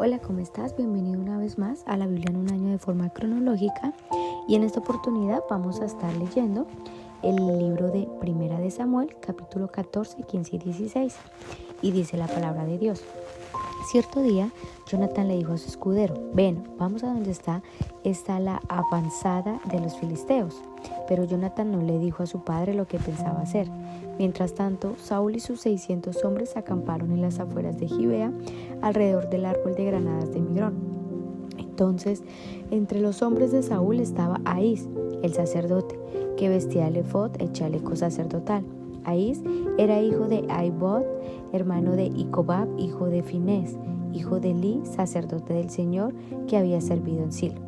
Hola, ¿cómo estás? Bienvenido una vez más a la Biblia en un año de forma cronológica y en esta oportunidad vamos a estar leyendo el libro de Primera de Samuel, capítulo 14, 15 y 16 y dice la palabra de Dios. Cierto día, Jonatán le dijo a su escudero: ven, vamos a donde está la avanzada de los filisteos. Pero Jonatán no le dijo a su padre lo que pensaba hacer. Mientras tanto, Saúl y sus 600 hombres acamparon en las afueras de Gibea, alrededor del árbol de granadas de Migrón. Entonces, entre los hombres de Saúl estaba Ahís, el sacerdote, que vestía el efod, el chaleco sacerdotal. Ahís era hijo de Ahibod, hermano de Icobab, hijo de Finés, hijo de Eli, sacerdote del Señor, que había servido en Silo.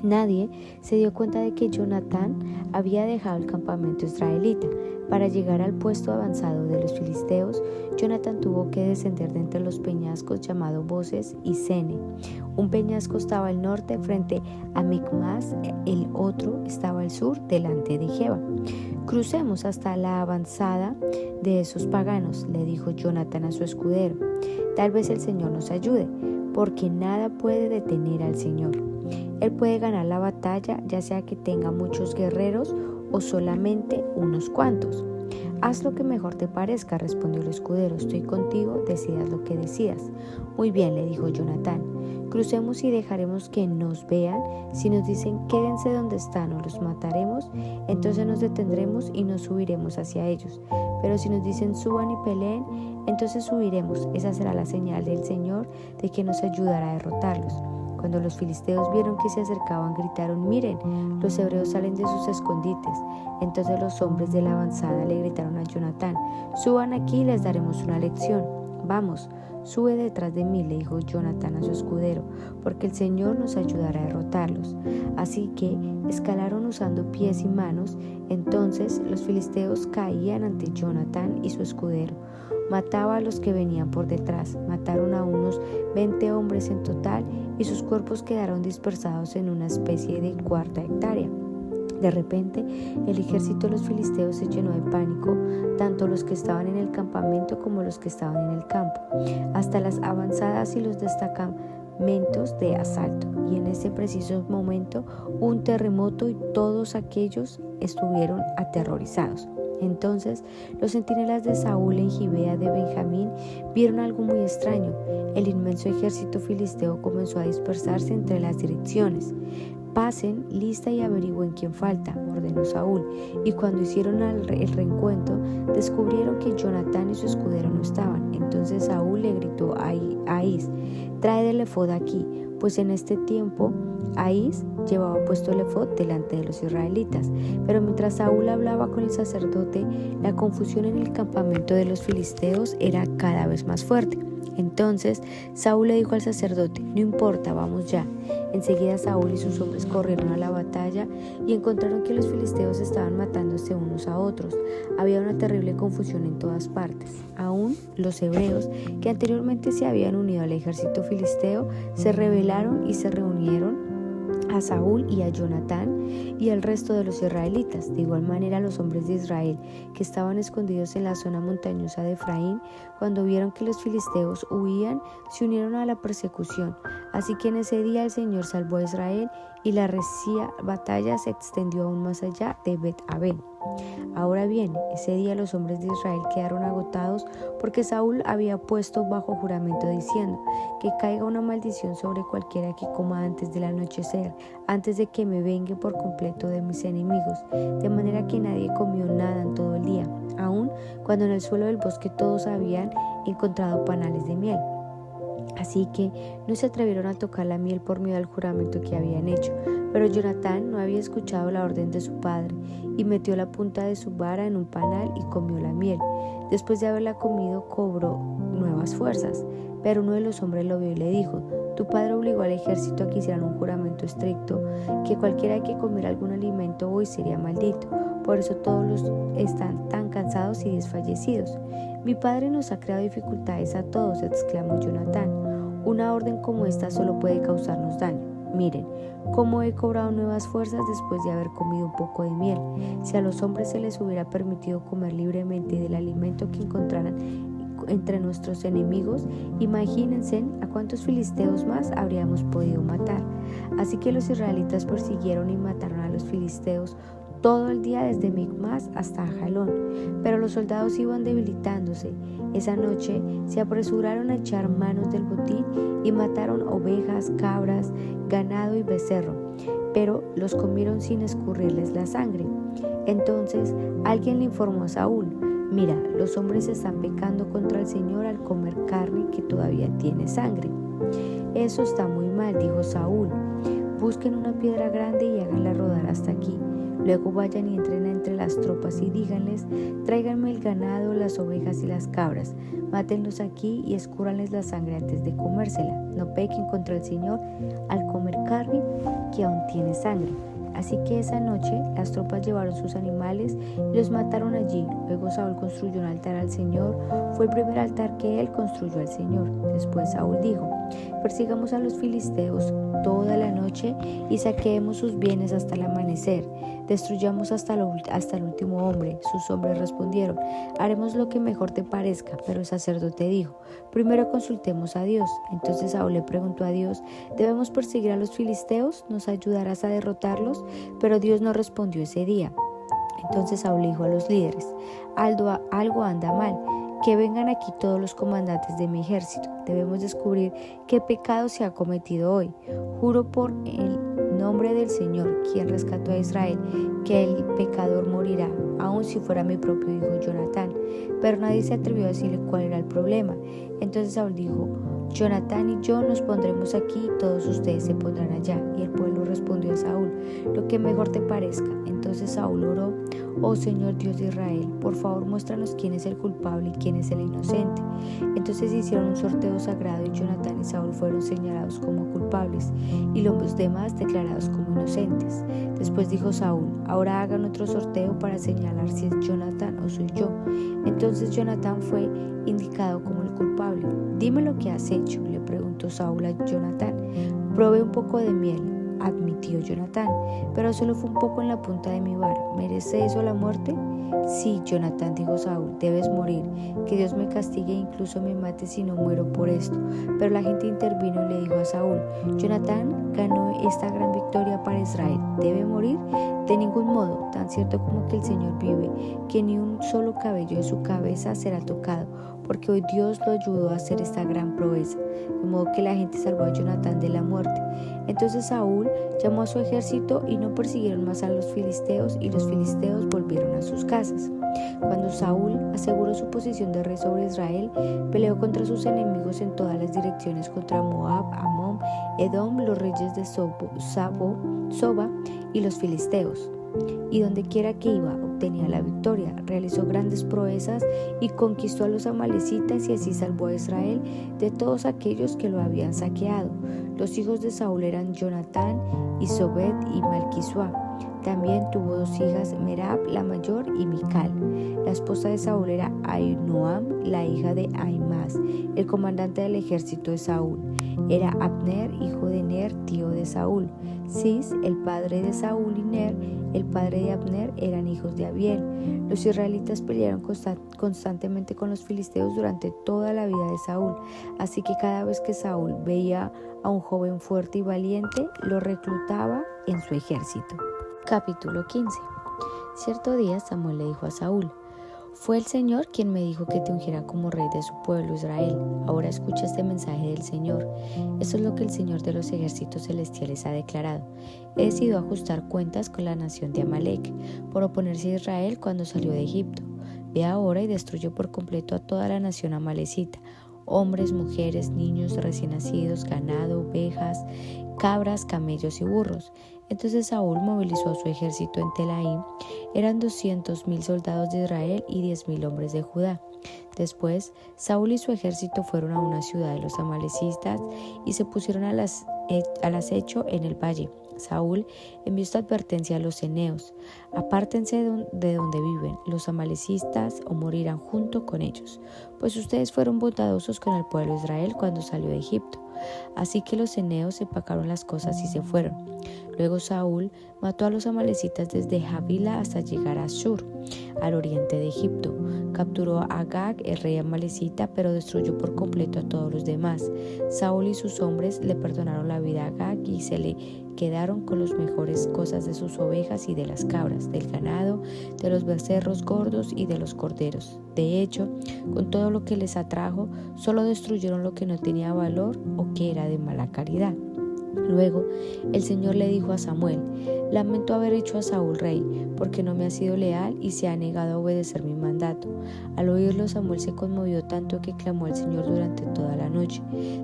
Nadie se dio cuenta de que Jonatán había dejado el campamento israelita. Para llegar al puesto avanzado de los filisteos, Jonatán tuvo que descender de entre los peñascos llamados Boses y Sene. Un peñasco estaba al norte frente a Micmas, el otro estaba al sur delante de Geba. Crucemos hasta la avanzada de esos paganos, le dijo Jonatán a su escudero. Tal vez el Señor nos ayude, porque nada puede detener al Señor. Él puede ganar la batalla, ya sea que tenga muchos guerreros o solamente unos cuantos. Haz lo que mejor te parezca, respondió el escudero. Estoy contigo, decidas lo que decidas. Muy bien, le dijo Jonatán. Crucemos y dejaremos que nos vean. Si nos dicen quédense donde están o los mataremos, entonces nos detendremos y nos subiremos hacia ellos. Pero si nos dicen suban y peleen, entonces subiremos. Esa será la señal del Señor de que nos ayudará a derrotarlos. Cuando los filisteos vieron que se acercaban, gritaron: miren, los hebreos salen de sus escondites. Entonces los hombres de la avanzada le gritaron a Jonatán: suban aquí y les daremos una lección. Vamos, sube detrás de mí, le dijo Jonatán a su escudero, porque el Señor nos ayudará a derrotarlos. Así que escalaron usando pies y manos. Entonces los filisteos caían ante Jonatán y su escudero. Mataba a los que venían por detrás. Mataron a unos 20 hombres en total y sus cuerpos quedaron dispersados en una especie de cuarta hectárea. De repente, el ejército de los filisteos se llenó de pánico, tanto los que estaban en el campamento como los que estaban en el campo, hasta las avanzadas y los destacamentos de asalto. Y en ese preciso momento, un terremoto y todos aquellos estuvieron aterrorizados. Entonces los centinelas de Saúl en Gibea de Benjamín vieron algo muy extraño. El inmenso ejército filisteo comenzó a dispersarse entre las direcciones. Pasen lista y averigüen quién falta, ordenó Saúl. Y cuando hicieron el reencuentro, descubrieron que Jonatán y su escudero no estaban. Entonces Saúl le gritó a Ahís: trae el efod aquí, pues en este tiempo Ahís llevaba puesto el efod delante de los israelitas. Pero mientras Saúl hablaba con el sacerdote, la confusión en el campamento de los filisteos era cada vez más fuerte. Entonces Saúl le dijo al sacerdote: no importa, vamos ya. Enseguida Saúl y sus hombres corrieron a la batalla y encontraron que los filisteos estaban matándose unos a otros. Había una terrible confusión en todas partes. Aún los hebreos, que anteriormente se habían unido al ejército filisteo, se rebelaron y se reunieron a Saúl y a Jonatán y al resto de los israelitas. De igual manera, los hombres de Israel que estaban escondidos en la zona montañosa de Efraín, cuando vieron que los filisteos huían, se unieron a la persecución. Así que en ese día el Señor salvó a Israel y la recia batalla se extendió aún más allá de Bet-Aven. Ahora bien, ese día los hombres de Israel quedaron agotados porque Saúl había puesto bajo juramento diciendo: que caiga una maldición sobre cualquiera que coma antes del anochecer, antes de que me vengue por completo de mis enemigos. De manera que nadie comió nada en todo el día, aun cuando en el suelo del bosque todos habían encontrado panales de miel. Así que no se atrevieron a tocar la miel por miedo al juramento que habían hecho. Pero Jonatán no había escuchado la orden de su padre y metió la punta de su vara en un panal y comió la miel. Después de haberla comido, cobró nuevas fuerzas. Pero uno de los hombres lo vio y le dijo: tu padre obligó al ejército a que hicieran un juramento estricto, que cualquiera que comiera algún alimento hoy sería maldito. Por eso todos están tan cansados y desfallecidos. Mi padre nos ha creado dificultades a todos, exclamó Jonatán. Una orden como esta solo puede causarnos daño. Miren, cómo he cobrado nuevas fuerzas después de haber comido un poco de miel. Si a los hombres se les hubiera permitido comer libremente del alimento que encontraran entre nuestros enemigos, imagínense a cuántos filisteos más habríamos podido matar. Así que los israelitas persiguieron y mataron a los filisteos todo el día desde Micmas hasta Ajalón, pero los soldados iban debilitándose. Esa noche se apresuraron a echar manos del botín y mataron ovejas, cabras, ganado y becerro, pero los comieron sin escurrirles la sangre. Entonces alguien le informó a Saúl: mira, los hombres están pecando contra el Señor al comer carne que todavía tiene sangre. Eso está muy mal, dijo Saúl. Busquen una piedra grande y háganla rodar hasta aquí. Luego vayan y entren entre las tropas y díganles: tráiganme el ganado, las ovejas y las cabras. Mátenlos aquí y escúranles la sangre antes de comérsela. No pequen contra el Señor al comer carne que aún tiene sangre. Así que esa noche las tropas llevaron sus animales y los mataron allí. Luego Saúl construyó un altar al Señor. Fue el primer altar que él construyó al Señor. Después Saúl dijo: persigamos a los filisteos toda la noche y saqueemos sus bienes hasta el amanecer. Destruyamos hasta el último hombre. Sus hombres respondieron: haremos lo que mejor te parezca. Pero el sacerdote dijo: primero consultemos a Dios. Entonces Saúl le preguntó a Dios: ¿debemos perseguir a los filisteos? ¿Nos ayudarás a derrotarlos? Pero Dios no respondió ese día. Entonces Saúl dijo a los líderes: algo anda mal. Que vengan aquí todos los comandantes de mi ejército. Debemos descubrir qué pecado se ha cometido hoy. Juro por el nombre del Señor, quien rescató a Israel, que el pecador morirá, aun si fuera mi propio hijo Jonatán. Pero nadie se atrevió a decirle cuál era el problema. Entonces Saúl dijo: Jonatán y yo nos pondremos aquí y todos ustedes se pondrán allá. Y el pueblo respondió a Saúl: lo que mejor te parezca. Entonces Saúl oró: oh Señor Dios de Israel, por favor muéstranos quién es el culpable y quién es el inocente. Entonces hicieron un sorteo sagrado y Jonatán y Saúl fueron señalados como culpables y los demás declarados como inocentes. Después dijo Saúl: ahora hagan otro sorteo para señalar si es Jonatán o soy yo. Entonces Jonatán fue indicado como el culpable. Dime lo que has hecho, le preguntó Saúl a Jonatán. Probé un poco de miel, admitió Jonatán, pero solo fue un poco en la punta de mi vara. ¿Merece eso la muerte? Sí, Jonatán, dijo Saúl, debes morir. Que Dios me castigue e incluso me mate si no muero por esto. Pero la gente intervino y le dijo a Saúl: Jonatán ganó esta gran victoria para Israel. ¿Debe morir? De ningún modo, tan cierto como que el Señor vive, que ni un solo cabello de su cabeza será tocado, porque hoy Dios lo ayudó a hacer esta gran proeza. De modo que la gente salvó a Jonatán de la muerte. Entonces Saúl llamó a su ejército y no persiguieron más a los filisteos, y los filisteos volvieron a sus casas. Cuando Saúl aseguró su posición de rey sobre Israel, peleó contra sus enemigos en todas las direcciones, contra Moab, Amón, Edom, los reyes de Soba y los filisteos. Y donde quiera que iba, obtenía la victoria. Realizó grandes proezas y conquistó a los amalecitas, y así salvó a Israel de todos aquellos que lo habían saqueado. Los hijos de Saúl eran Jonatán, Isobed y Malquisua. También tuvo dos hijas, Merab la mayor y Mical. La esposa de Saúl era Ahinoam, la hija de Ahimaaz. El comandante del ejército de Saúl era Abner, hijo de Ner, tío de Saúl. Cis, el padre de Saúl, y Ner, el padre de Abner, eran hijos de Abiel. Los israelitas pelearon constantemente con los filisteos durante toda la vida de Saúl. Así que cada vez que Saúl veía a un joven fuerte y valiente, lo reclutaba en su ejército. Capítulo 15. Cierto día Samuel le dijo a Saúl: fue el Señor quien me dijo que te ungiera como rey de su pueblo Israel. Ahora escucha este mensaje del Señor. Esto es lo que el Señor de los ejércitos celestiales ha declarado. He decidido ajustar cuentas con la nación de Amalec por oponerse a Israel cuando salió de Egipto. Ve ahora y destruye por completo a toda la nación amalecita: hombres, mujeres, niños, recién nacidos, ganado, ovejas, cabras, camellos y burros. Entonces Saúl movilizó a su ejército en Telaim. Eran 200,000 soldados de Israel y 10,000 hombres de Judá. Después, Saúl y su ejército fueron a una ciudad de los amalecitas y se pusieron al acecho en el valle. Saúl envió esta advertencia a los eneos: apártense de donde viven los amalecistas o morirán junto con ellos, pues ustedes fueron bondadosos con el pueblo de Israel cuando salió de Egipto. Así que los eneos empacaron las cosas y se fueron. Luego Saúl mató a los amalecitas desde Javila hasta llegar a Shur, al oriente de Egipto. Capturó a Agag, el rey amalecita, pero destruyó por completo a todos los demás. Saúl y sus hombres le perdonaron la vida a Agag y se le quedaron con las mejores cosas de sus ovejas y de las cabras, del ganado, de los becerros gordos y de los corderos. De hecho, con todo lo que les atrajo, solo destruyeron lo que no tenía valor o que era de mala calidad. Luego el Señor le dijo a Samuel: lamento haber hecho a Saúl rey, porque no me ha sido leal y se ha negado a obedecer mi mandato. Al oírlo, Samuel se conmovió tanto que clamó al Señor durante toda la noche.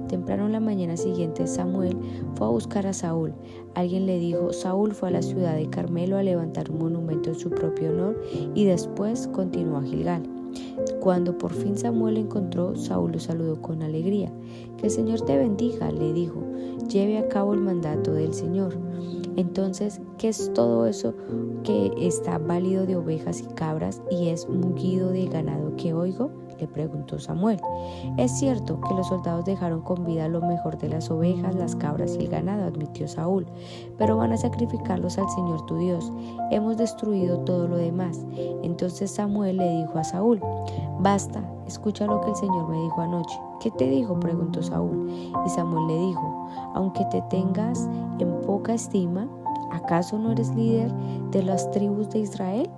Temprano en la mañana siguiente, Samuel fue a buscar a Saúl. Alguien le dijo: Saúl fue a la ciudad de Carmelo a levantar un monumento en su propio honor y después continuó a Gilgal. Cuando por fin Samuel lo encontró, Saúl lo saludó con alegría. Que el Señor te bendiga, le dijo. Lleve a cabo el mandato del Señor. Entonces, ¿qué es todo eso que está válido de ovejas y cabras y es mugido de ganado que oigo? Le preguntó Samuel. Es cierto que los soldados dejaron con vida lo mejor de las ovejas, las cabras y el ganado, admitió Saúl, pero van a sacrificarlos al Señor tu Dios. Hemos destruido todo lo demás. Entonces Samuel le dijo a Saúl: basta, escucha lo que el Señor me dijo anoche. ¿Qué te dijo?, preguntó Saúl. Y Samuel le dijo: aunque te tengas en poca estima, ¿acaso no eres líder de las tribus de Israel?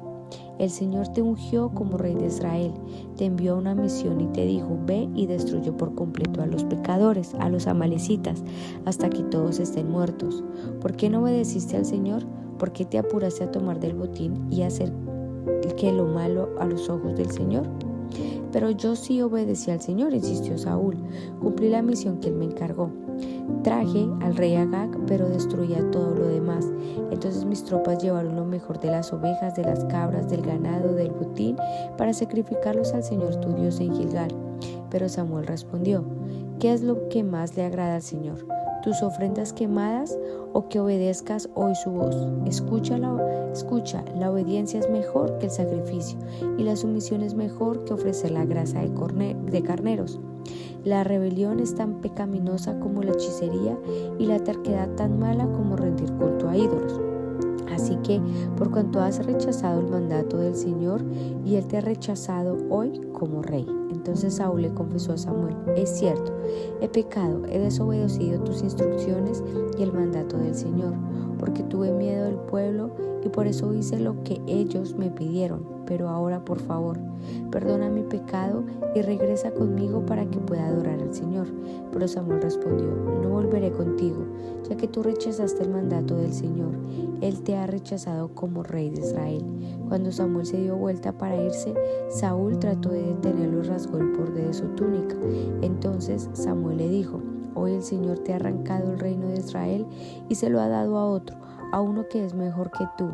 El Señor te ungió como rey de Israel, te envió a una misión y te dijo: ve y destruye por completo a los pecadores, a los amalecitas, hasta que todos estén muertos. ¿Por qué no obedeciste al Señor? ¿Por qué te apuraste a tomar del botín y hacer que lo malo a los ojos del Señor? Pero yo sí obedecí al Señor, insistió Saúl. Cumplí la misión que él me encargó. Traje al rey Agag, pero destruía todo lo demás. Entonces mis tropas llevaron lo mejor de las ovejas, de las cabras, del ganado, del botín, para sacrificarlos al Señor tu Dios en Gilgal. Pero Samuel respondió: ¿qué es lo que más le agrada al Señor? ¿Tus ofrendas quemadas o que obedezcas hoy su voz? Escucha, la obediencia es mejor que el sacrificio y la sumisión es mejor que ofrecer la grasa de carneros. La rebelión es tan pecaminosa como la hechicería y la terquedad tan mala como rendir culto a ídolos. Así que, por cuanto has rechazado el mandato del Señor y Él te ha rechazado hoy como rey. Entonces Saúl le confesó a Samuel: es cierto, he pecado, he desobedecido tus instrucciones y el mandato del Señor, porque tuve miedo del pueblo y por eso hice lo que ellos me pidieron. Pero ahora, por favor, perdona mi pecado y regresa conmigo para que pueda adorar al Señor. Pero Samuel respondió: no volveré contigo, ya que tú rechazaste el mandato del Señor. Él te ha rechazado como rey de Israel. Cuando Samuel se dio vuelta para irse, Saúl trató de detenerlo y rasgó el borde de su túnica. Entonces Samuel le dijo: hoy el Señor te ha arrancado el reino de Israel y se lo ha dado a otro, a uno que es mejor que tú,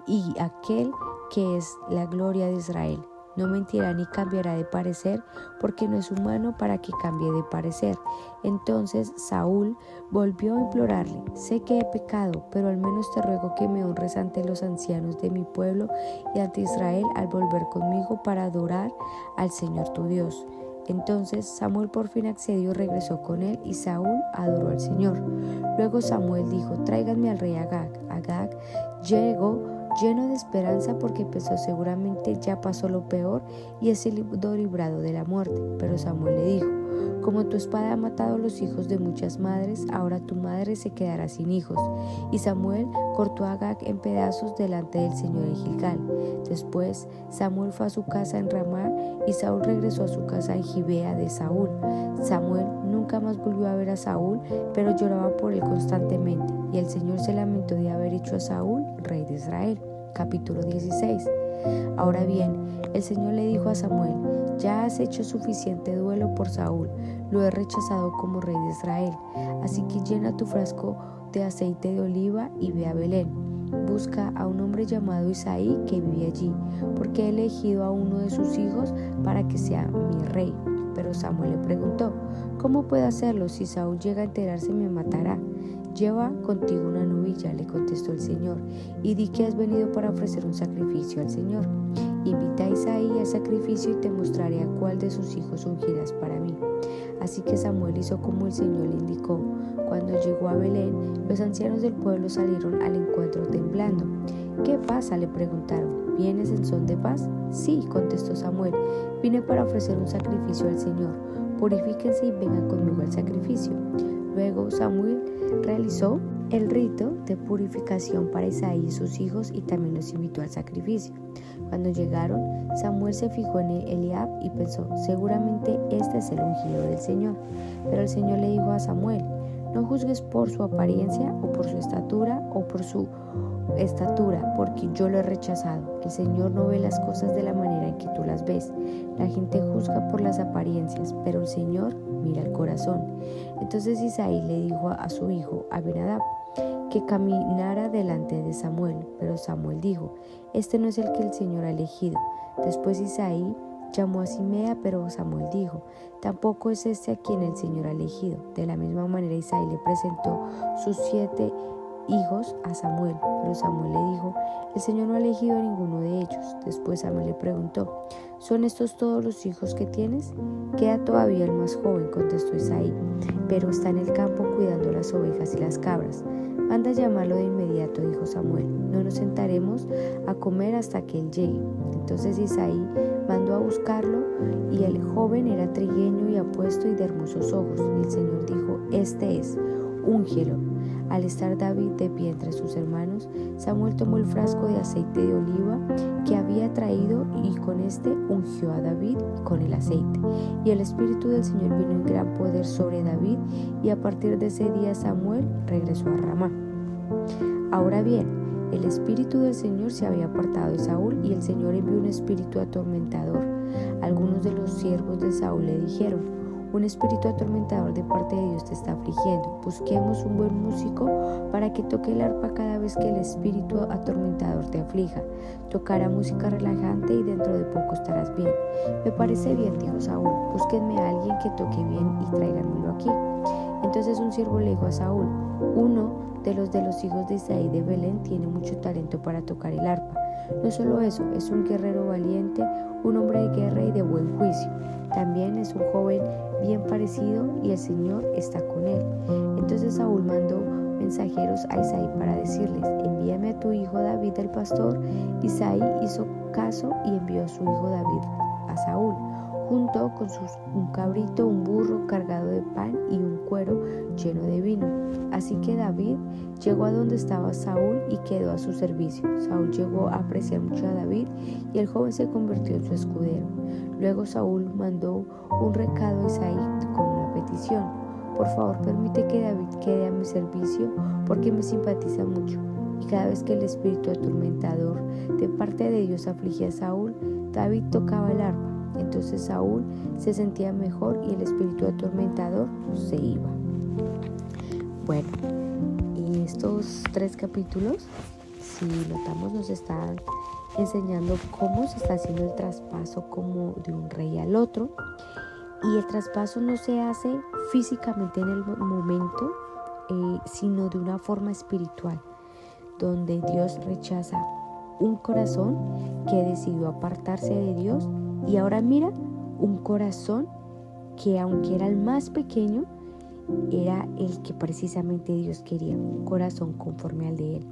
y aquel que es la gloria de Israel. No mentirá ni cambiará de parecer, porque no es humano para que cambie de parecer. Entonces Saúl volvió a implorarle: sé que he pecado, pero al menos te ruego que me honres ante los ancianos de mi pueblo y ante Israel al volver conmigo para adorar al Señor tu Dios. Entonces Samuel por fin accedió y regresó con él, y Saúl adoró al Señor. Luego Samuel dijo: tráiganme al rey Agag. Agag llegó lleno de esperanza porque pensó: seguramente ya pasó lo peor y es librado de la muerte. Pero Samuel le dijo: como tu espada ha matado a los hijos de muchas madres, ahora tu madre se quedará sin hijos. Y Samuel cortó a Agag en pedazos delante del Señor en Gilgal. Después Samuel fue a su casa en Ramá y Saúl regresó a su casa en Gibea de Saúl. Samuel nunca más volvió a ver a Saúl, pero lloraba por él constantemente, y el Señor se lamentó de haber hecho a Saúl rey de Israel. Capítulo 16. Ahora bien, el Señor le dijo a Samuel: ya has hecho suficiente duelo por Saúl, lo he rechazado como rey de Israel, así que llena tu frasco de aceite de oliva y ve a Belén. Busca a un hombre llamado Isaí que vive allí, porque he elegido a uno de sus hijos para que sea mi rey. Pero Samuel le preguntó: ¿cómo puedo hacerlo? Si Saúl llega a enterarse me matará. Lleva contigo una novilla, le contestó el Señor, y di que has venido para ofrecer un sacrificio al Señor. Invita a Isaí al sacrificio y te mostraré a cuál de sus hijos ungirás para mí. Así que Samuel hizo como el Señor le indicó. Cuando llegó a Belén, los ancianos del pueblo salieron al encuentro temblando. ¿Qué pasa?, le preguntaron. ¿Vienes en son de paz? Sí, contestó Samuel, vine para ofrecer un sacrificio al Señor. Purifíquense y vengan conmigo al sacrificio. Luego Samuel realizó el rito de purificación para Isaí y sus hijos y también los invitó al sacrificio. Cuando llegaron, Samuel se fijó en Eliab y pensó, seguramente este es el ungido del Señor. Pero el Señor le dijo a Samuel, no juzgues por su apariencia o por su estatura o por su estatura, porque yo lo he rechazado. El Señor no ve las cosas de la manera en que tú las ves. La gente juzga por las apariencias, pero el Señor mira el corazón. Entonces Isaí le dijo a su hijo Abinadab que caminara delante de Samuel, pero Samuel dijo, este no es el que el Señor ha elegido. Después Isaí llamó a Simea, pero Samuel dijo, tampoco es este a quien el Señor ha elegido. De la misma manera Isaí le presentó sus 7 hijos a Samuel, pero Samuel le dijo, el Señor no ha elegido a ninguno de ellos. Después Samuel le preguntó, ¿son estos todos los hijos que tienes? Queda todavía el más joven, contestó Isaí, pero está en el campo cuidando las ovejas y las cabras. Manda a llamarlo de inmediato, dijo Samuel, no nos sentaremos a comer hasta que él llegue. Entonces Isaí mandó a buscarlo, y el joven era trigueño y apuesto y de hermosos ojos. Y el Señor dijo, este es, úngelo. Al estar David de pie entre sus hermanos, Samuel tomó el frasco de aceite de oliva que había traído y con este ungió a David con el aceite. Y el Espíritu del Señor vino en gran poder sobre David, y a partir de ese día Samuel regresó a Ramá. Ahora bien, el Espíritu del Señor se había apartado de Saúl, y el Señor envió un espíritu atormentador. Algunos de los siervos de Saúl le dijeron, un espíritu atormentador de parte de Dios te está afligiendo. Busquemos un buen músico para que toque el arpa cada vez que el espíritu atormentador te aflija. Tocará música relajante y dentro de poco estarás bien. Me parece bien, dijo Saúl. Búsquenme a alguien que toque bien y tráiganmelo aquí. Entonces un siervo le dijo a Saúl, uno de los hijos de Isaí de Belén tiene mucho talento para tocar el arpa. No solo eso, es un guerrero valiente, un hombre de guerra y de buen juicio. También es un joven bien parecido y el Señor está con él. Entonces Saúl mandó mensajeros a Isaí para decirles, envíame a tu hijo David el pastor. Isaí hizo caso y envió a su hijo David a Saúl, junto con un cabrito, un burro cargado de pan y un cuero lleno de vino. Así que David llegó a donde estaba Saúl y quedó a su servicio. Saúl llegó a apreciar mucho a David y el joven se convirtió en su escudero. Luego Saúl mandó un recado a Isaí con una petición. Por favor, permite que David quede a mi servicio porque me simpatiza mucho. Y cada vez que el espíritu atormentador de parte de Dios afligía a Saúl, David tocaba el arpa. Entonces Saúl se sentía mejor y el espíritu atormentador se iba. Bueno, y estos 3 capítulos, si notamos, nos están enseñando cómo se está haciendo el traspaso como de un rey al otro. Y el traspaso no se hace físicamente en el momento, sino de una forma espiritual, donde Dios rechaza un corazón que decidió apartarse de Dios, y ahora mira un corazón que, aunque era el más pequeño, era el que precisamente Dios quería, un corazón conforme al de Él.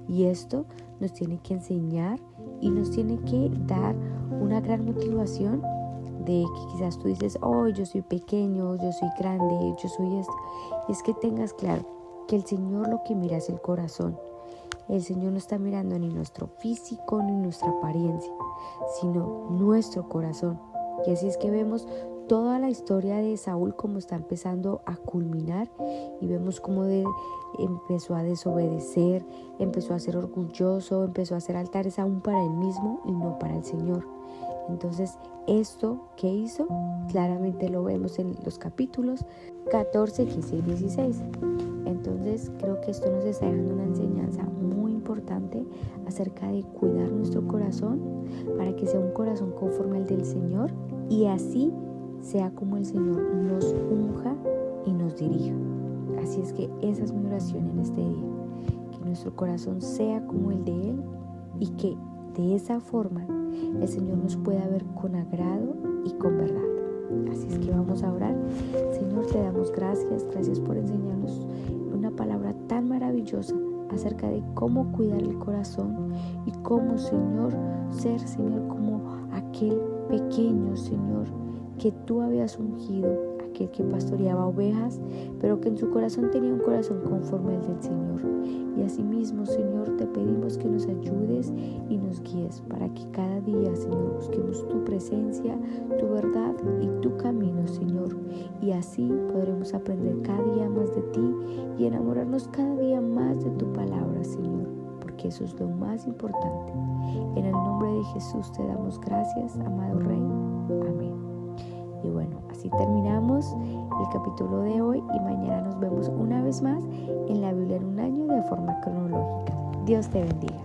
Y esto nos tiene que enseñar y nos tiene que dar una gran motivación de que quizás tú dices, oh, yo soy pequeño, yo soy grande, yo soy esto. Y es que tengas claro que el Señor lo que mira es el corazón. El Señor no está mirando ni nuestro físico ni nuestra apariencia, sino nuestro corazón. Y así es que vemos toda la historia de Saúl como está empezando a culminar, y vemos cómo empezó a desobedecer, empezó a ser orgulloso, empezó a hacer altares aún para él mismo y no para el Señor. Entonces, esto que hizo, claramente lo vemos en los capítulos 14, 15 y 16. Entonces, creo que esto nos está dejando una enseñanza muy importante acerca de cuidar nuestro corazón para que sea un corazón conforme al del Señor, y así sea como el Señor nos unja y nos dirija. Así es que esa es mi oración en este día, que nuestro corazón sea como el de Él, y que de esa forma el Señor nos pueda ver con agrado y con verdad. Así es que vamos a orar. Señor, te damos gracias por enseñarnos una palabra tan maravillosa acerca de cómo cuidar el corazón y cómo, Señor, ser, Señor, como aquel pequeño, Señor, que tú habías ungido, aquel que pastoreaba ovejas, pero que en su corazón tenía un corazón conforme al del Señor. Y asimismo, Señor, te pedimos que nos ayudes y nos guíes para que cada día, Señor, busquemos tu presencia, tu verdad y tu camino, Señor. Y así podremos aprender cada día más de ti y enamorarnos cada día más de tu palabra, Señor, porque eso es lo más importante. En el nombre de Jesús te damos gracias, amado Rey. Amén. Y bueno, así terminamos el capítulo de hoy y mañana nos vemos una vez más en la Biblia en un año de forma cronológica. Dios te bendiga.